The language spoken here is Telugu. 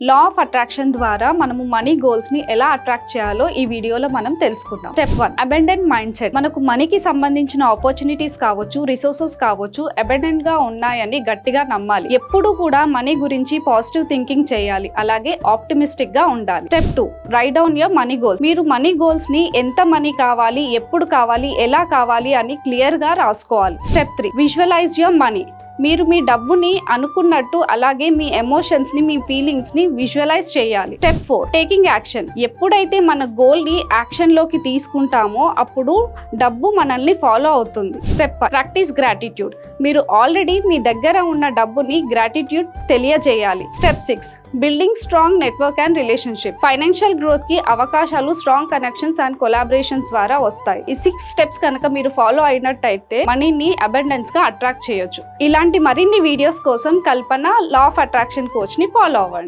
లా ఆఫ్ అట్రాక్షన్ ద్వారా మనము మనీ గోల్స్ ని ఎలా అట్రాక్ట్ చేయాలో ఈ వీడియోలో మనం తెలుసుకుందాం. Step 1, abundant mind set. మనకు మనీకి సంబంధించిన ఆపర్చునిటీస్ కావచ్చు, రిసోర్సెస్ కావచ్చు, అబండెంట్ గా ఉన్నాయని గట్టిగా నమ్మాలి. ఎప్పుడు కూడా మనీ గురించి పాజిటివ్ థింకింగ్ చేయాలి, అలాగే ఆప్టిమిస్టిక్ గా ఉండాలి. Step 2, right down your money goals. మీరు మనీ గోల్స్ ని ఎంత మనీ కావాలి, ఎప్పుడు కావాలి, ఎలా కావాలి అని క్లియర్ గా రాసుకోవాలి. Step 3, visualise your money. మీరు మీ డబ్బుని అనుకున్నట్టు అలాగే మీ ఎమోషన్స్ ని, మీ ఫీలింగ్స్ ని విజువలైజ్ చేయాలి. Step 4, taking action. ఎప్పుడైతే మన గోల్ ని యాక్షన్ లోకి తీసుకుంటామో అప్పుడు డబ్బు మనల్ని ఫాలో అవుతుంది. Step 5, practice gratitude. మీరు ఆల్రెడీ మీ దగ్గర ఉన్న డబ్బుని గ్రాటిట్యూడ్ తెలియజేయాలి. Step 6, building strong network and relationship. Financial growth కి అవకాశాలు స్ట్రాంగ్ కనెక్షన్స్ అండ్ కొలాబరేషన్స్ ద్వారా వస్తాయి. ఈ 6 స్టెప్స్ కనుక మీరు ఫాలో అయినట్టయితే మనీని అబండెన్స్ గా అట్రాక్ట్ చేయొచ్చు. ఇలాంటి మరిన్ని వీడియోస్ కోసం కల్పన లా ఆఫ్ అట్రాక్షన్ కోచ్ ని ఫాలో అవ్వండి.